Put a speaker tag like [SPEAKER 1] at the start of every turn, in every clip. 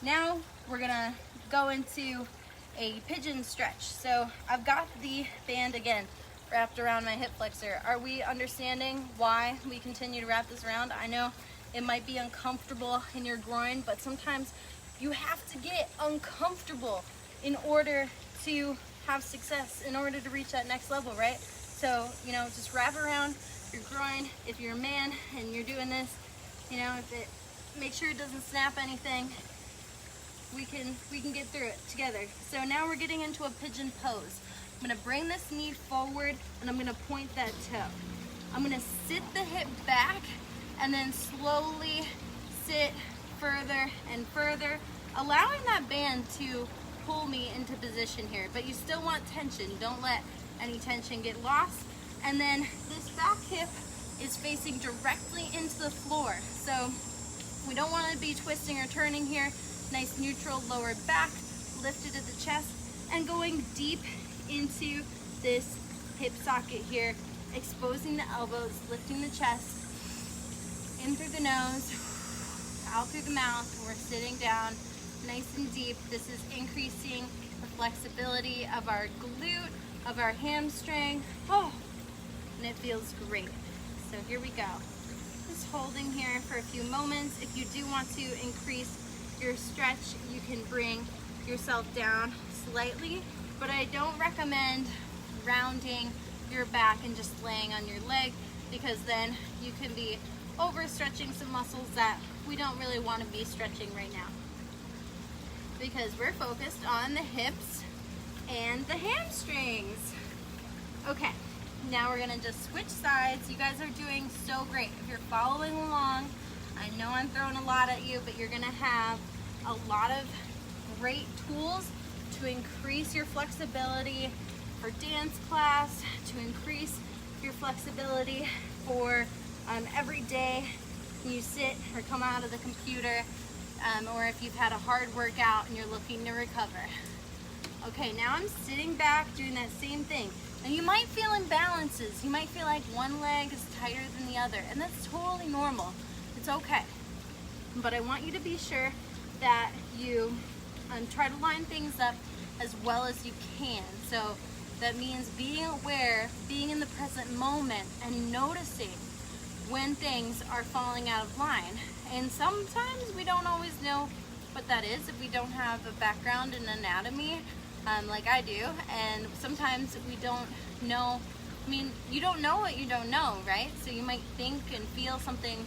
[SPEAKER 1] Now we're gonna go into a pigeon stretch. So I've got the band again wrapped around my hip flexor. Are we understanding why we continue to wrap this around? I know it might be uncomfortable in your groin, but sometimes you have to get uncomfortable in order to have success, in order to reach that next level, right? So, you know, just wrap around your groin. If you're a man and you're doing this, you know, make sure it doesn't snap anything. We can get through it together. So now we're getting into a pigeon pose. I'm gonna bring this knee forward and I'm gonna point that toe. I'm gonna sit the hip back and then slowly sit further and further, allowing that band to pull me into position here. But you still want tension. Don't let any tension get lost. And then this back hip is facing directly into the floor. So we don't want to be twisting or turning here. Nice neutral lower back, lifted at the chest, and going deep into this hip socket here, exposing the elbows, lifting the chest, in through the nose, out through the mouth. We're sitting down nice and deep. This is increasing the flexibility of our glute, of our hamstring. Oh, and it feels great. So here we go. Just holding here for a few moments. If you do want to increase your stretch, you can bring yourself down slightly, but I don't recommend rounding your back and just laying on your leg, because then you can be overstretching some muscles that we don't really want to be stretching right now, because we're focused on the hips and the hamstrings. Okay, now we're gonna just switch sides. You guys are doing so great. If you're following along, I know I'm throwing a lot at you, but you're gonna have a lot of great tools to increase your flexibility for dance class, to increase your flexibility for every day you sit or come out of the computer, or if you've had a hard workout and you're looking to recover. Okay, now I'm sitting back doing that same thing. And you might feel imbalances. You might feel like one leg is tighter than the other, and that's totally normal. It's okay. But I want you to be sure that you try to line things up as well as you can. So that means being aware, being in the present moment, and noticing when things are falling out of line. And sometimes we don't always know what that is if we don't have a background in anatomy, like I do. And sometimes we don't know, I mean, you don't know what you don't know, right? So you might think and feel something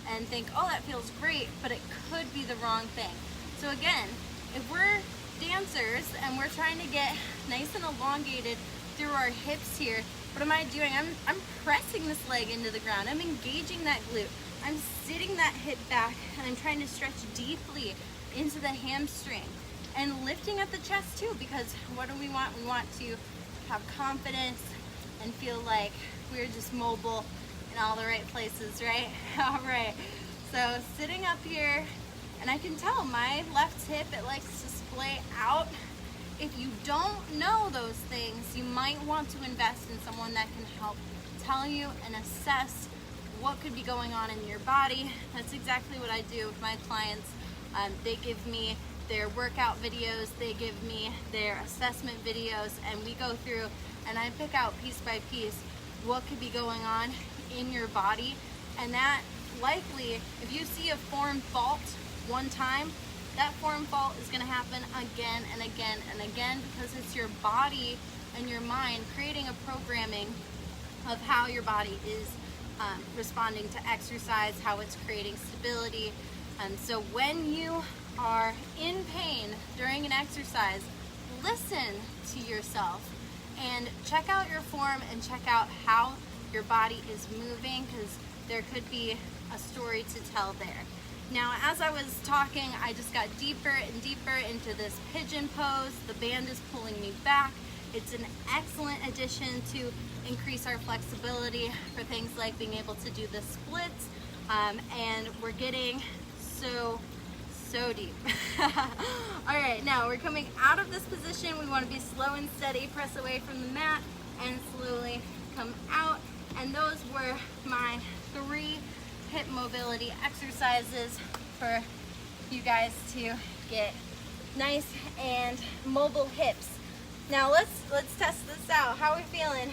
[SPEAKER 1] and think, oh, that feels great, but it could be the wrong thing. So again, if we're dancers and we're trying to get nice and elongated through our hips here, what am I doing? I'm pressing this leg into the ground. I'm engaging that glute. I'm sitting that hip back, and I'm trying to stretch deeply into the hamstring and lifting at the chest too, because what do we want? We want to have confidence and feel like we're just mobile in all the right places, right? All right, so sitting up here, and I can tell my left hip, it likes to splay out. If you don't know those things, you might want to invest in someone that can help tell you and assess what could be going on in your body. That's exactly what I do with my clients. They give me their workout videos, they give me their assessment videos, and we go through and I pick out piece by piece what could be going on in your body. And that likely, if you see a form fault one time, that form fault is going to happen again and again and again, because it's your body and your mind creating a programming of how your body is responding to exercise, how it's creating stability. So when you are in pain during an exercise, listen to yourself and check out your form and check out how your body is moving, because there could be a story to tell there. Now, as I was talking, I just got deeper and deeper into this pigeon pose. The band is pulling me back. It's an excellent addition to increase our flexibility for things like being able to do the splits. And we're getting so deep. All right, now we're coming out of this position. We want to be slow and steady, press away from the mat, and slowly come out. And those were my 3 hip mobility exercises for you guys to get nice and mobile hips. Now let's test this out. How are we feeling?